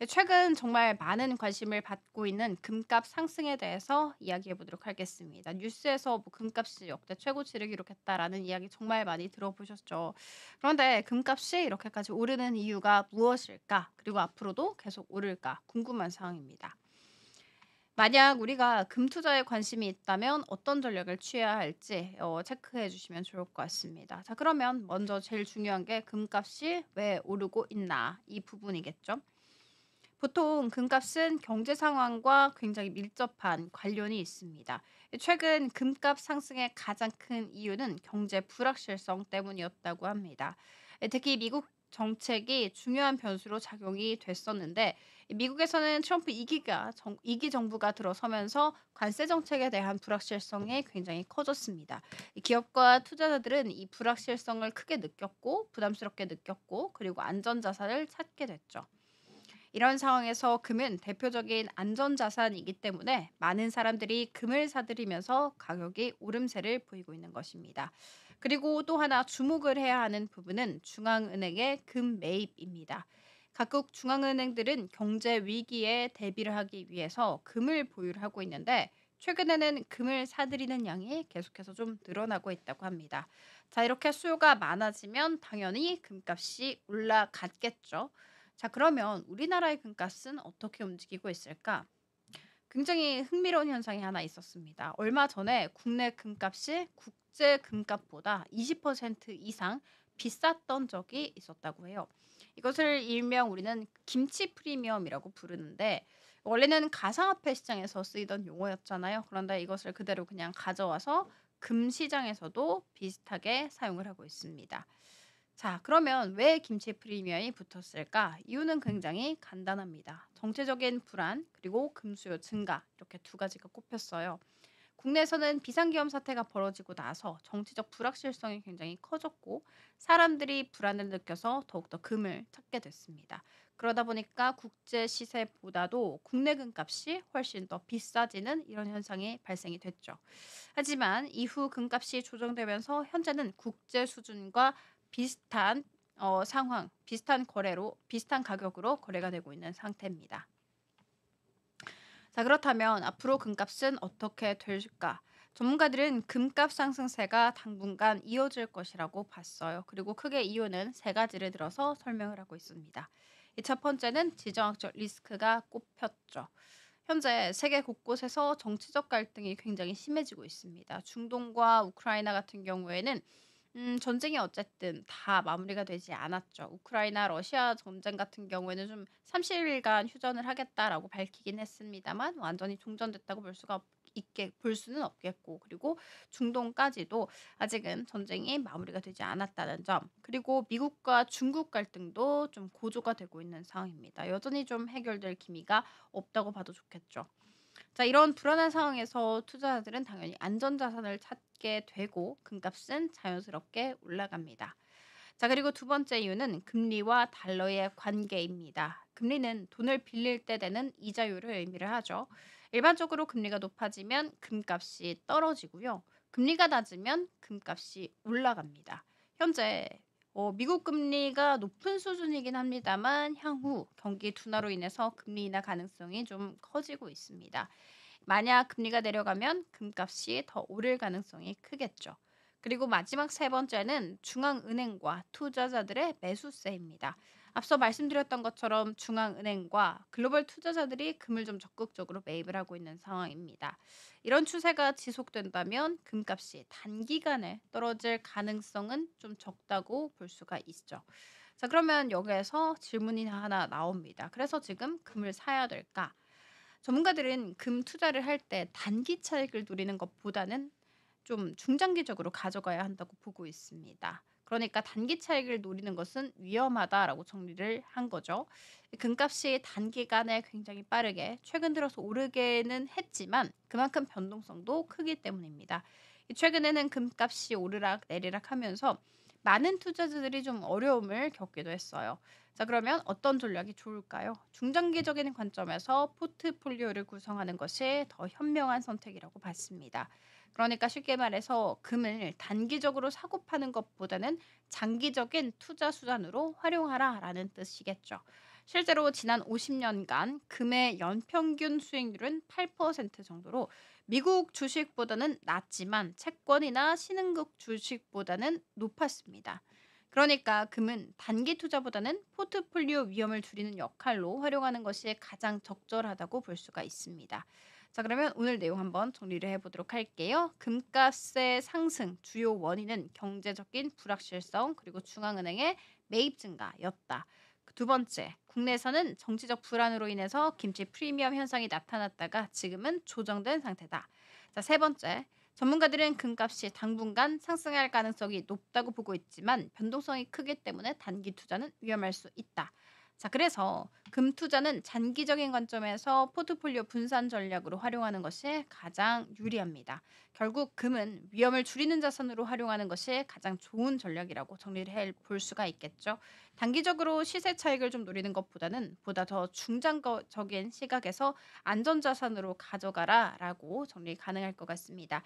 최근 정말 많은 관심을 받고 있는 금값 상승에 대해서 이야기해 보도록 하겠습니다. 뉴스에서 뭐 금값이 역대 최고치를 기록했다라는 이야기 정말 많이 들어보셨죠. 그런데 금값이 이렇게까지 오르는 이유가 무엇일까? 그리고 앞으로도 계속 오를까? 궁금한 사항입니다. 만약 우리가 금 투자에 관심이 있다면 어떤 전략을 취해야 할지 체크해 주시면 좋을 것 같습니다. 자, 그러면 먼저 제일 중요한 게 금값이 왜 오르고 있나 이 부분이겠죠. 보통 금값은 경제 상황과 굉장히 밀접한 관련이 있습니다. 최근 금값 상승의 가장 큰 이유는 경제 불확실성 때문이었다고 합니다. 특히 미국 정책이 중요한 변수로 작용이 됐었는데, 미국에서는 트럼프 2기 정부가 들어서면서 관세 정책에 대한 불확실성이 굉장히 커졌습니다. 이 기업과 투자자들은 이 불확실성을 크게 느꼈고 부담스럽게 느꼈고, 그리고 안전자산을 찾게 됐죠. 이런 상황에서 금은 대표적인 안전자산이기 때문에 많은 사람들이 금을 사들이면서 가격이 오름세를 보이고 있는 것입니다. 그리고 또 하나 주목을 해야 하는 부분은 중앙은행의 금 매입입니다. 각국 중앙은행들은 경제 위기에 대비를 하기 위해서 금을 보유를 하고 있는데, 최근에는 금을 사들이는 양이 계속해서 좀 늘어나고 있다고 합니다. 자, 이렇게 수요가 많아지면 당연히 금값이 올라갔겠죠. 자, 그러면 우리나라의 금값은 어떻게 움직이고 있을까? 굉장히 흥미로운 현상이 하나 있었습니다. 얼마 전에 국내 금값이 국제 금값보다 20% 이상 비쌌던 적이 있었다고 해요. 이것을 일명 우리는 김치 프리미엄이라고 부르는데, 원래는 가상화폐 시장에서 쓰이던 용어였잖아요. 그런데 이것을 그대로 그냥 가져와서 금 시장에서도 비슷하게 사용을 하고 있습니다. 자, 그러면 왜 김치 프리미엄이 붙었을까? 이유는 굉장히 간단합니다. 정체적인 불안, 그리고 금수요 증가, 이렇게 두 가지가 꼽혔어요. 국내에서는 비상계엄 사태가 벌어지고 나서 정치적 불확실성이 굉장히 커졌고, 사람들이 불안을 느껴서 더욱더 금을 찾게 됐습니다. 그러다 보니까 국제 시세보다도 국내 금값이 훨씬 더 비싸지는 이런 현상이 발생이 됐죠. 하지만 이후 금값이 조정되면서 현재는 국제 수준과 비슷한 상황, 비슷한 가격으로 거래가 되고 있는 상태입니다. 자, 그렇다면 앞으로 금값은 어떻게 될까? 전문가들은 금값 상승세가 당분간 이어질 것이라고 봤어요. 그리고 크게 이유는 세 가지를 들어서 설명을 하고 있습니다. 이 첫 번째는 지정학적 리스크가 꼽혔죠. 현재 세계 곳곳에서 정치적 갈등이 굉장히 심해지고 있습니다. 중동과 우크라이나 같은 경우에는 전쟁이 어쨌든 다 마무리가 되지 않았죠. 우크라이나 러시아 전쟁 같은 경우에는 좀 30 일간 휴전을 하겠다라고 밝히긴 했습니다만, 완전히 종전됐다고 볼 수는 없겠고, 그리고 중동까지도 아직은 전쟁이 마무리가 되지 않았다는 점, 그리고 미국과 중국 갈등도 좀 고조가 되고 있는 상황입니다. 여전히 좀 해결될 기미가 없다고 봐도 좋겠죠. 자, 이런 불안한 상황에서 투자자들은 당연히 안전자산을 찾게 되고 금값은 자연스럽게 올라갑니다. 자, 그리고 두 번째 이유는 금리와 달러의 관계입니다. 금리는 돈을 빌릴 때 되는 이자율을 의미를 하죠. 일반적으로 금리가 높아지면 금값이 떨어지고요. 금리가 낮으면 금값이 올라갑니다. 현재 미국 금리가 높은 수준이긴 합니다만, 향후 경기 둔화로 인해서 금리 인하 가능성이 좀 커지고 있습니다. 만약 금리가 내려가면 금값이 더 오를 가능성이 크겠죠. 그리고 마지막 세 번째는 중앙은행과 투자자들의 매수세입니다. 앞서 말씀드렸던 것처럼 중앙은행과 글로벌 투자자들이 금을 좀 적극적으로 매입을 하고 있는 상황입니다. 이런 추세가 지속된다면 금값이 단기간에 떨어질 가능성은 좀 적다고 볼 수가 있죠. 자, 그러면 여기에서 질문이 하나 나옵니다. 그래서 지금 금을 사야 될까? 전문가들은 금 투자를 할 때 단기 차익을 노리는 것보다는 좀 중장기적으로 가져가야 한다고 보고 있습니다. 그러니까 "단기 차익을 노리는 것은 위험하다."라고 정리를 한 거죠. 금값이 단기간에 굉장히 빠르게 최근 들어서 오르게는 했지만 그만큼 변동성도 크기 때문입니다. 최근에는 금값이 오르락 내리락 하면서 많은 투자자들이 좀 어려움을 겪기도 했어요. 자, 그러면 어떤 전략이 좋을까요? 중장기적인 관점에서 포트폴리오를 구성하는 것이 더 현명한 선택이라고 봤습니다. 그러니까 쉽게 말해서 금을 단기적으로 사고 파는 것보다는 장기적인 투자 수단으로 활용하라라는 뜻이겠죠. 실제로 지난 50년간 금의 연평균 수익률은 8% 정도로 미국 주식보다는 낮지만 채권이나 신흥국 주식보다는 높았습니다. 그러니까 금은 단기 투자보다는 포트폴리오 위험을 줄이는 역할로 활용하는 것이 가장 적절하다고 볼 수가 있습니다. 자, 그러면 오늘 내용 한번 정리를 해보도록 할게요. 금값의 상승 주요 원인은 경제적인 불확실성 그리고 중앙은행의 매입 증가였다. 두 번째, 국내에서는 정치적 불안으로 인해서 김치 프리미엄 현상이 나타났다가 지금은 조정된 상태다. 자, 세 번째, 전문가들은 금값이 당분간 상승할 가능성이 높다고 보고 있지만 변동성이 크기 때문에 단기 투자는 위험할 수 있다. 자, 그래서 금 투자는 장기적인 관점에서 포트폴리오 분산 전략으로 활용하는 것이 가장 유리합니다. 결국 금은 위험을 줄이는 자산으로 활용하는 것이 가장 좋은 전략이라고 정리를 해 볼 수가 있겠죠. 단기적으로 시세 차익을 좀 노리는 것보다는 보다 더 중장기적인 시각에서 안전 자산으로 가져가라라고 정리 가능할 것 같습니다.